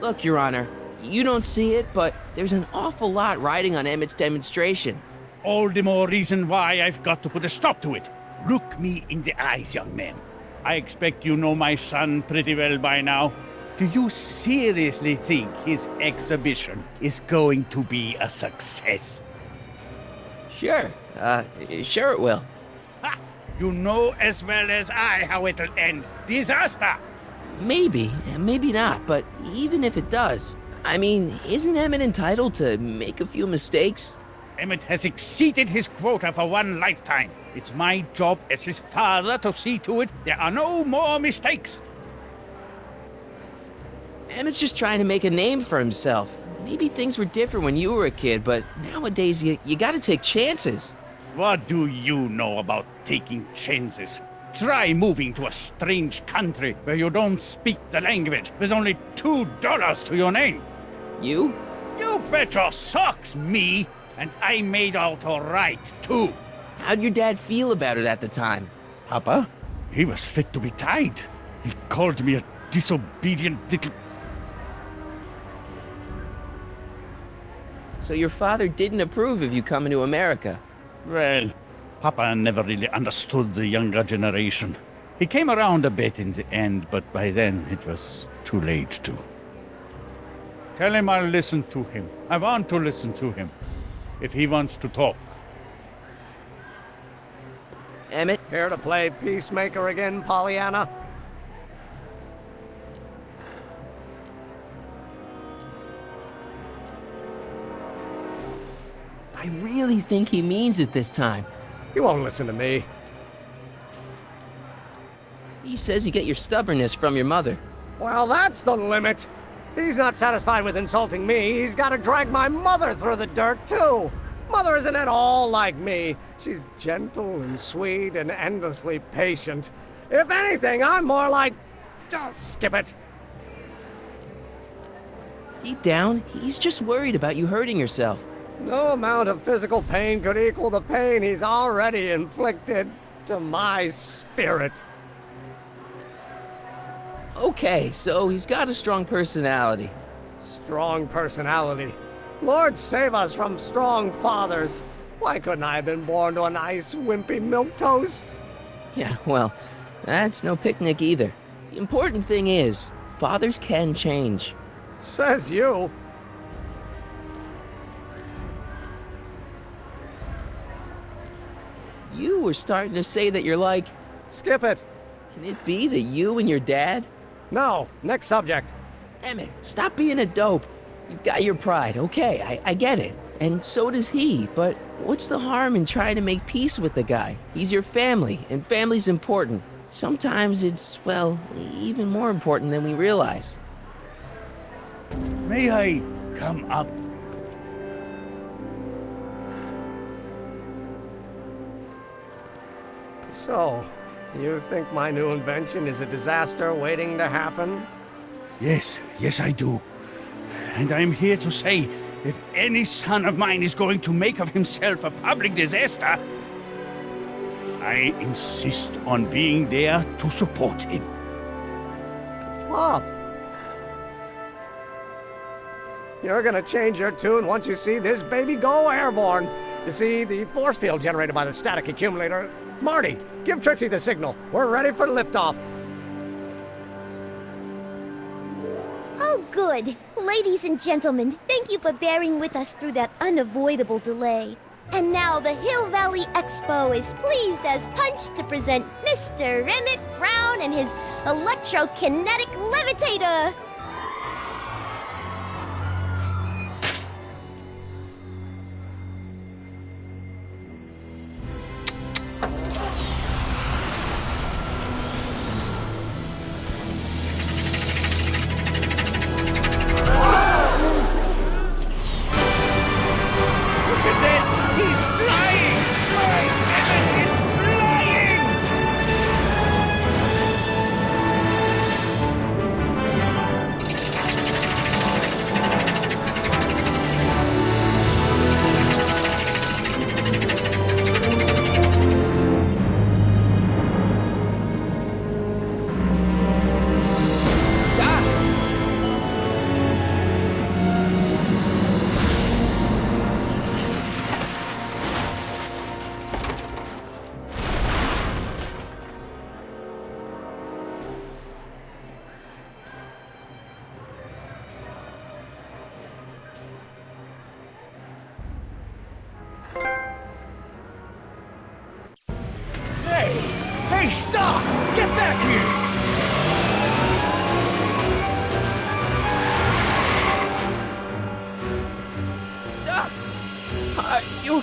Look, Your Honor, you don't see it, but there's an awful lot riding on Emmett's demonstration. All the more reason why I've got to put a stop to it. Look me in the eyes, young man. I expect you know my son pretty well by now. Do you seriously think his exhibition is going to be a success? Sure, sure it will. Ha! You know as well as I how it'll end. Disaster! Maybe, maybe not, but even if it does, I mean, isn't Emmett entitled to make a few mistakes? Emmett has exceeded his quota for one lifetime. It's my job as his father to see to it there are no more mistakes. Emmett's just trying to make a name for himself. Maybe things were different when you were a kid, but nowadays you gotta take chances. What do you know about taking chances? Try moving to a strange country where you don't speak the language with only $2 to your name. You? You bet your socks, me! And I made out all right, too. How'd your dad feel about it at the time? Papa? He was fit to be tied. He called me a disobedient little... So your father didn't approve of you coming to America? Well, Papa never really understood the younger generation. He came around a bit in the end, but by then it was too late to. Tell him I'll listen to him. I want to listen to him. If he wants to talk. Emmett? Here to play peacemaker again, Pollyanna? I really think he means it this time. He won't listen to me. He says you get your stubbornness from your mother. Well, that's the limit. He's not satisfied with insulting me. He's got to drag my mother through the dirt, too. Mother isn't at all like me. She's gentle and sweet and endlessly patient. If anything, I'm more like... Oh, skip it. Deep down, he's just worried about you hurting yourself. No amount of physical pain could equal the pain he's already inflicted to my spirit. Okay, so he's got a strong personality. Strong personality. Lord save us from strong fathers. Why couldn't I have been born to a nice, wimpy milquetoast? Yeah, well, that's no picnic either. The important thing is, fathers can change. Says you. You were starting to say that you're like... Skip it. Can it be that you and your dad? No, next subject. Emmett, stop being a dope. You've got your pride, okay, I get it. And so does he, but what's the harm in trying to make peace with the guy? He's your family, and family's important. Sometimes it's, well, even more important than we realize. May I come up? So, you think my new invention is a disaster waiting to happen? Yes, I do. And I'm here to say, if any son of mine is going to make of himself a public disaster, I insist on being there to support him. Pop! You're gonna change your tune once you see this baby go airborne. You see, the force field generated by the static accumulator... Marty, give Trixie the signal. We're ready for liftoff. Oh, good. Ladies and gentlemen, thank you for bearing with us through that unavoidable delay. And now the Hill Valley Expo is pleased as punch to present Mr. Emmett Brown and his electrokinetic levitator.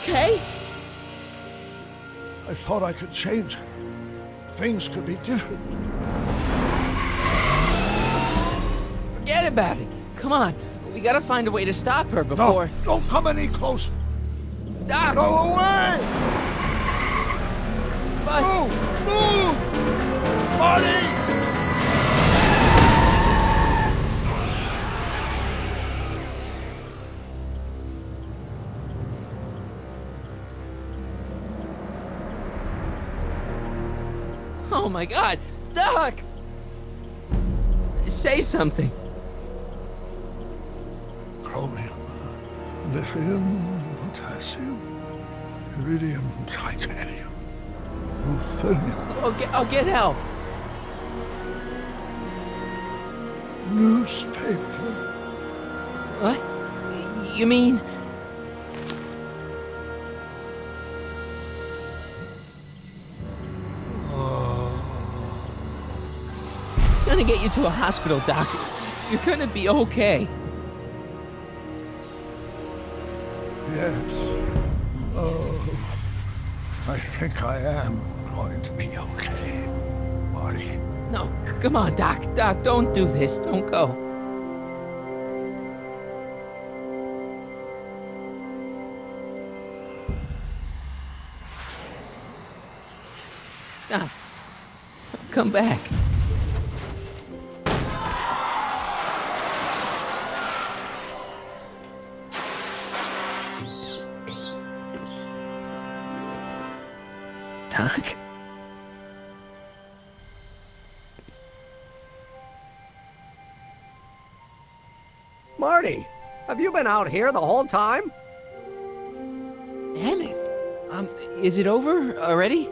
okay? I thought I could change her. Things could be different. Forget about it. Come on. We gotta find a way to stop her before... No, don't come any closer. Doc! Go away! But... Move! Move! Marty! Oh my God! Doc! Say something. Chromium, lithium, potassium, iridium, titanium, ruthenium, I'll get help. newspaper. What? You mean... I'm gonna get you to a hospital, Doc. You're gonna be okay. Yes. Oh, I think I am going to be okay, Marty. No, come on, Doc. Doc, don't do this. Don't go. Doc, come back. Doc? Marty, have you been out here the whole time? Damn it. Is it over already?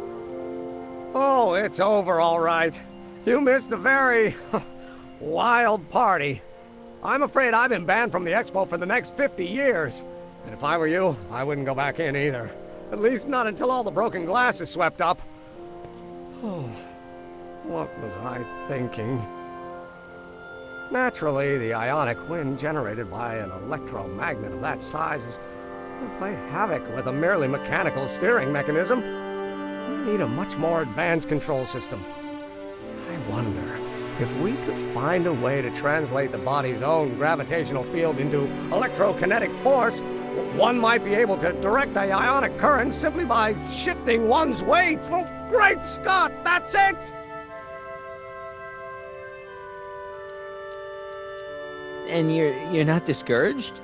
Oh, it's over all right. You missed a very wild party. I'm afraid I've been banned from the expo for the next 50 years. And if I were you, I wouldn't go back in either. At least not until all the broken glass is swept up. Oh, what was I thinking? Naturally, the ionic wind generated by an electromagnet of that size will play havoc with a merely mechanical steering mechanism. We need a much more advanced control system. I wonder if we could find a way to translate the body's own gravitational field into electrokinetic force. One might be able to direct the ionic current simply by shifting one's weight. Oh, great Scott, that's it! And you're not discouraged?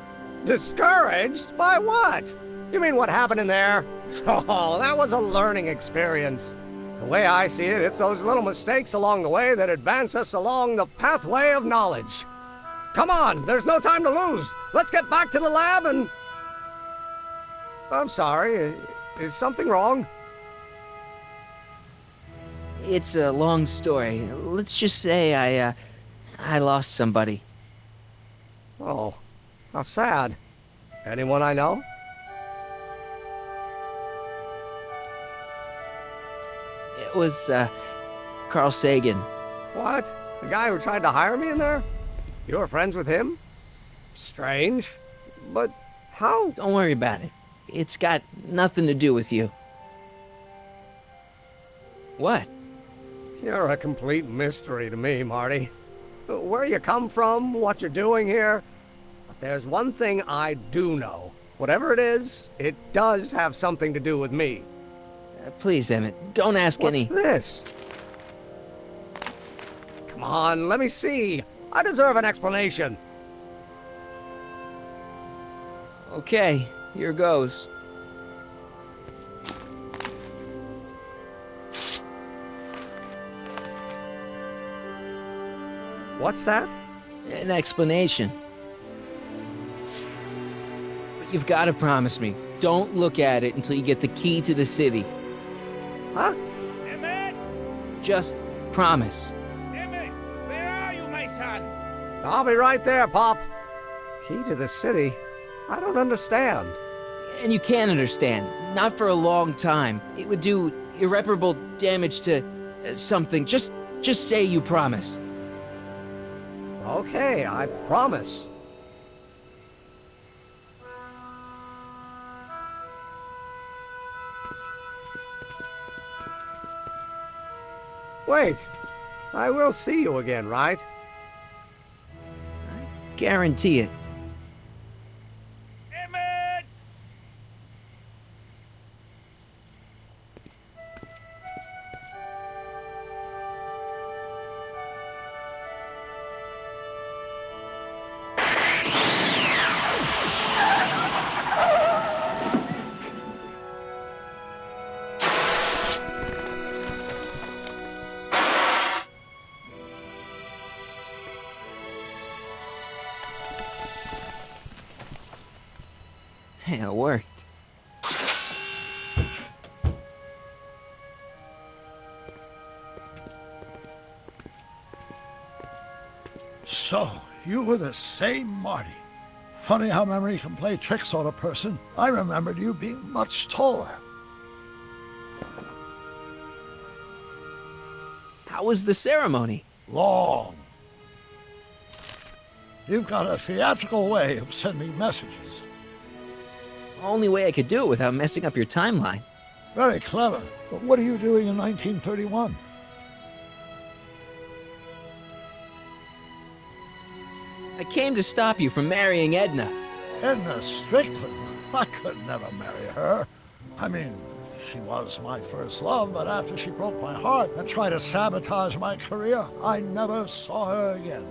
Discouraged? By what? You mean what happened in there? Oh, that was a learning experience. The way I see it, it's those little mistakes along the way that advance us along the pathway of knowledge. Come on, there's no time to lose. Let's get back to the lab and... I'm sorry, is something wrong? It's a long story. Let's just say I lost somebody. Oh, how sad. Anyone I know? It was, Carl Sagan. What? The guy who tried to hire me in there? You were friends with him? Strange. But how? Don't worry about it. It's got nothing to do with you. What? You're a complete mystery to me, Marty. Where you come from, what you're doing here. But there's one thing I do know. Whatever it is, it does have something to do with me. Please, Emmett, don't ask any... What's this? Come on, let me see. I deserve an explanation. Okay, here goes. What's that? An explanation. But you've got to promise me, don't look at it until you get the key to the city. Huh? Emmett! Just promise. Emmett! Where are you, my son? I'll be right there, Pop. Key to the city? I don't understand. And you can't understand. Not for a long time. It would do irreparable damage to something. Just say you promise. Okay, I promise. Wait, I will see you again, right? Guarantee it. Emmett! Hey, it worked. So, you were the same Marty. Funny how memory can play tricks on a person. I remembered you being much taller. How was the ceremony? Long. You've got a theatrical way of sending messages. Only way I could do it without messing up your timeline. Very clever. But what are you doing in 1931? I came to stop you from marrying Edna. Edna Strickland? I could never marry her. I mean, she was my first love, but after she broke my heart and tried to sabotage my career, I never saw her again.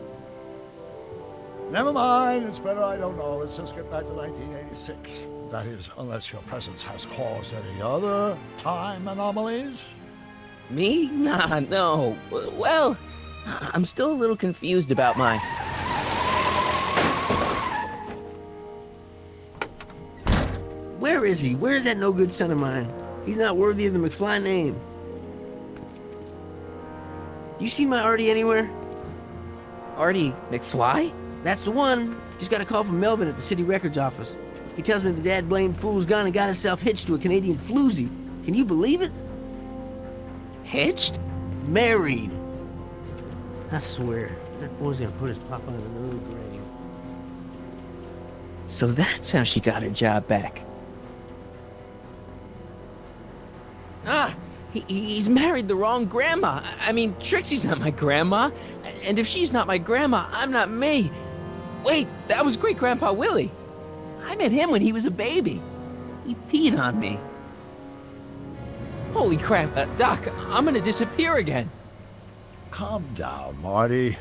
Never mind, it's better I don't know. Let's just get back to 1986. That is, unless your presence has caused any other time anomalies. Me? Nah, no. Well, I'm still a little confused about my... Where is he? Where's that no-good son of mine? He's not worthy of the McFly name. You see my Artie anywhere? Artie McFly? That's the one. Just got a call from Melvin at the city records office. He tells me the dad-blamed fool's gone and got himself hitched to a Canadian floozy. Can you believe it? Hitched? Married. I swear, that boy's gonna put his papa in an early grave. So that's how she got her job back. Ah, he's married the wrong grandma. I mean, Trixie's not my grandma. And if she's not my grandma, I'm not me. Wait, that was Great-Grandpa Willie. I met him when he was a baby. He peed on me. Holy crap, Doc, I'm gonna disappear again. Calm down, Marty.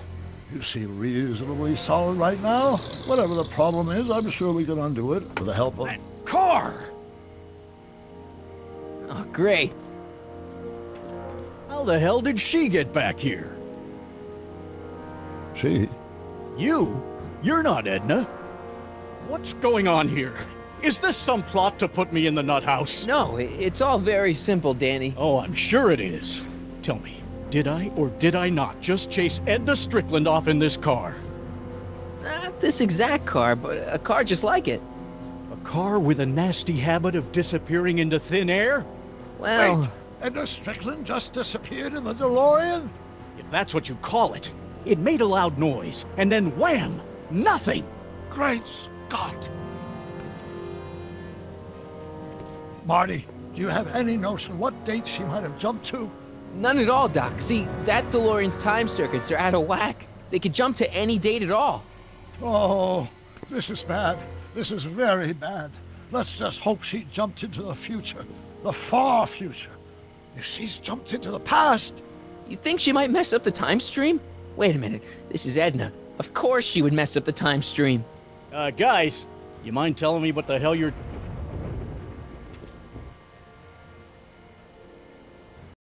You seem reasonably solid right now. Whatever the problem is, I'm sure we can undo it with the help of... That car! Oh, great. How the hell did she get back here? She? You? You're not Edna. What's going on here? Is this some plot to put me in the nut house? No, it's all very simple, Danny. Oh, I'm sure it is. Tell me, did I or did I not just chase Edna Strickland off in this car? Not this exact car, but a car just like it. A car with a nasty habit of disappearing into thin air? Well... Wait, Edna Strickland just disappeared in the DeLorean? If that's what you call it. It made a loud noise, and then wham! Nothing! Great Scott! Marty, do you have any notion what date she might have jumped to? None at all, Doc. See, that DeLorean's time circuits are out of whack. They could jump to any date at all. Oh, this is bad. This is very bad. Let's just hope she jumped into the future. The far future. If she's jumped into the past... You think she might mess up the time stream? Wait a minute. This is Edna. Of course she would mess up the time stream. Guys, you mind telling me what the hell you're...